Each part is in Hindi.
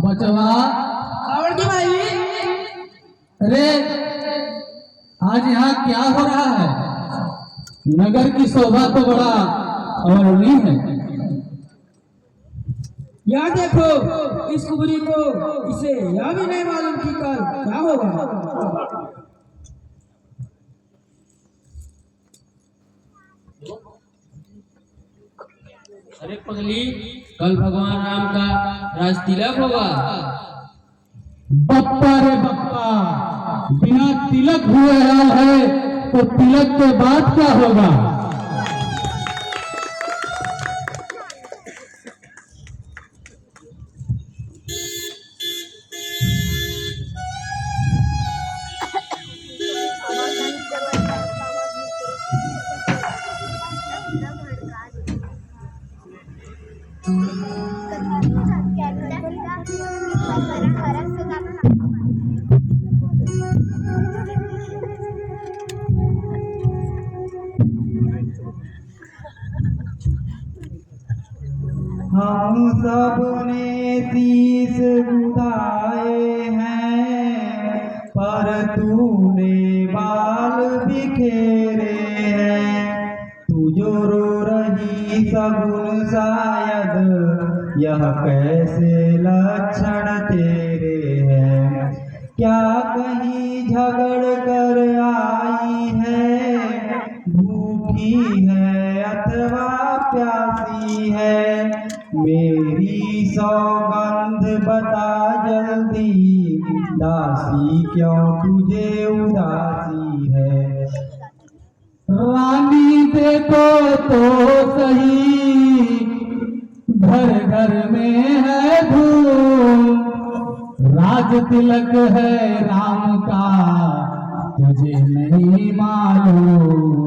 बचवा भाई। अरे आज यहाँ क्या हो रहा है? नगर की शोभा तो बड़ा अवर्णनीय है। यहाँ देखो इस कुबरी को, इसे यह भी नहीं मालूम कि कल क्या होगा। अरे पगली, कल भगवान राम का राज तिलक होगा। बप्पा रे बप्पा, बिना तिलक हुए हाल है तो तिलक के बाद क्या होगा? हम सबने शीश बुधाए हैं, पर तूने बाल बिखेरे हैं। तू जो रो रही सगुन शायद यह कैसे लक्षण तेरे हैं। क्या कहीं झगड़ कर आई है, भूखी है अथवा प्यासी है। मेरी सौगंध बता जल्दी, दासी क्यों तुझे उदासी है। रानी देखो तो सही, घर घर में है धूम। राज तिलक है राम का, तुझे नहीं मालूम।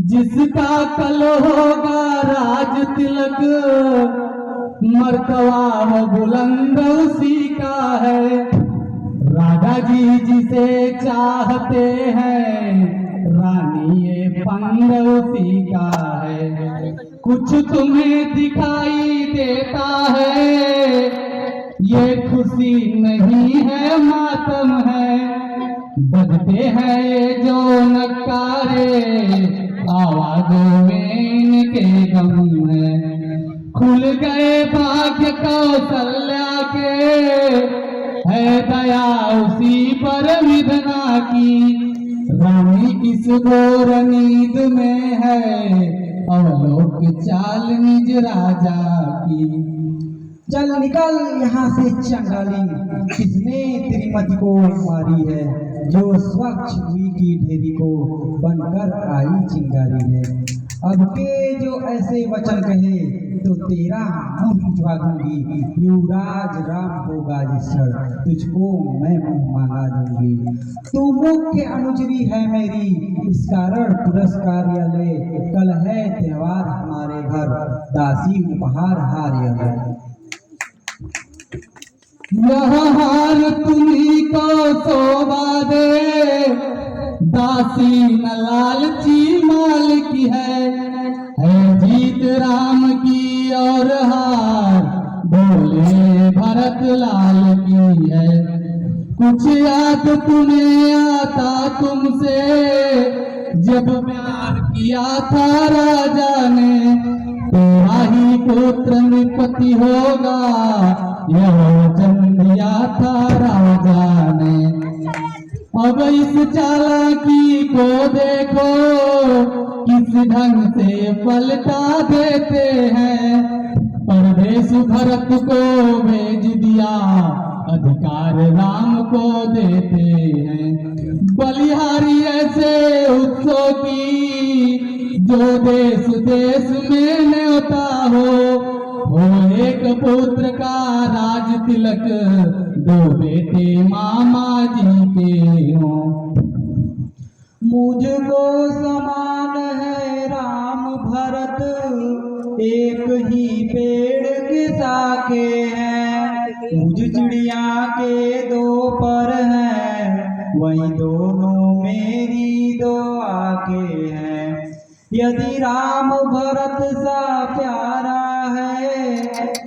जिसका कल होगा राज तिलक, मर्तबा वो बुलंद उसी का है। राजा जी जिसे चाहते हैं, रानी ये पंग उसी का है। कुछ तुम्हें दिखाई देता है, ये खुशी नहीं है मातम है। बजते हैं ये जो नकारे, आवाजों में इनके गम है। खुल गए भाग्य कौशल्या के, है दया उसी पर विधना की। रानी किस घोर नींद में है, अवलोक चाल निज राजा की। चल निकल यहाँ से चंडाली, किसने त्रिमति को मारी है, जो स्वच्छ हुई की ढेरी को बनकर आई चिंगारी है। अब के जो ऐसे वचन कहे तो तेरा मुंह खिंचवा दूंगी, युवराज राम होगा जिस क्षण तुझको मैं मुंह मांगा दूंगी। तू मुख्य अनुचरी है मेरी, इस कारण पुरस्कार ले, कल है त्योहार हमारे घर, दासी उपहार हार यह। यह हार तुम्ही को शोभा दे, दासी न लालची माल की है जीत राम की और हार भोले भरत लाल की है। कुछ याद तुम्हें आता तुमसे, जब प्यार किया था राजा ने, तेरा ही पुत्र निपति होगा, यह वचन दिया था राजा ने। अब इस चालाकी को देखो, किस ढंग से पलटा देते हैं। परदेश भरत को भेज दिया, अधिकार राम को देते हैं। बलिहारी ऐसे उत्सव की, जो देश देश में न्योता हो एक पुत्र का राज तिलक, दो बेटे मामा जी के हों। मुझको समान है राम भरत, एक ही पेड़ के साके हैं। मुझ चिड़िया के दो पर हैं, वही दोनों मेरी दो आके हैं। यदि राम भरत सा प्यारा है,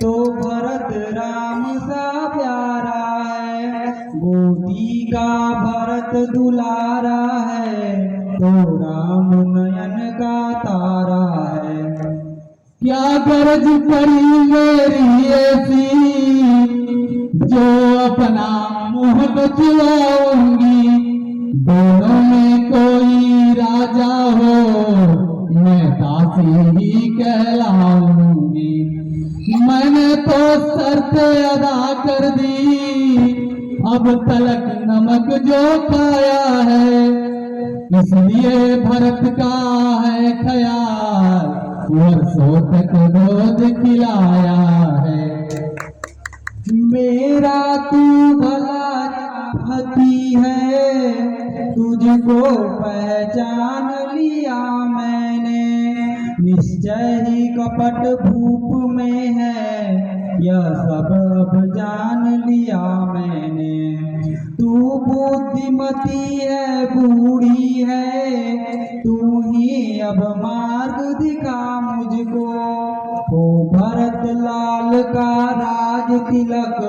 तो भरत राम सा प्यारा है। गोदी का भरत दुलारा है, तो राम नयन का तारा है। क्या गरज पड़ी मेरी ऐसी, जो अपना मुंह बचवाऊंगी। दोनों में कोई राजा हो, मैं दासी ही कहलाऊंगी। मैंने तो शर्त अदा कर दी, अब तलक नमक जो खाया है, इसलिए भरत का है ख्याल, वर्षों तक दूध खिलाया है। मेरा तू भला चाहती है, तुझको पहचान लिया मैंने। निश्चय ही कपट भूप में है, यह सब अब जान लिया मैंने। तू बुद्धिमती है बूढ़ी है, तू ही अब मार्ग दिखा मुझको। ओ भरत लाल का राज तिलक,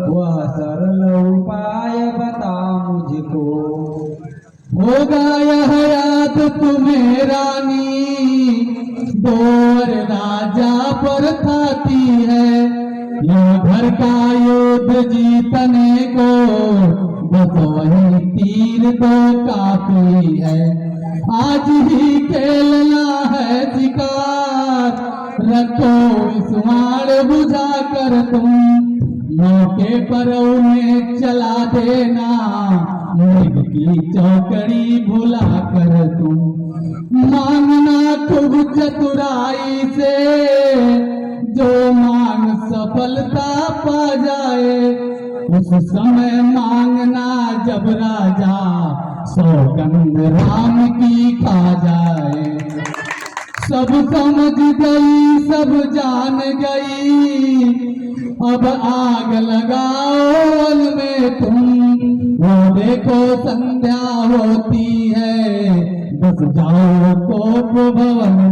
वह सरल उपाय बता मुझको। होगा यह याद तुम्हें रानी, दौर राजा पर थाती है। यह घर का युद्ध जीतने को, बस वही तीर तो काफी है। आज ही खेलना है शिकार, रखो इस वाण बुझा कर तुम। मौके पर उन्हें चला देना, मृग की चौकड़ी भुला कर तुम। मांगना खूब चतुराई से, जो मांग सफलता पा जाए। उस समय मांगना जब राजा सौगंध राम की खा जाए। सब समझ गई सब जान गई, अब आग लगाओ वन में तुम। वो देखो संध्या होती है, बस जाओ कोप भवन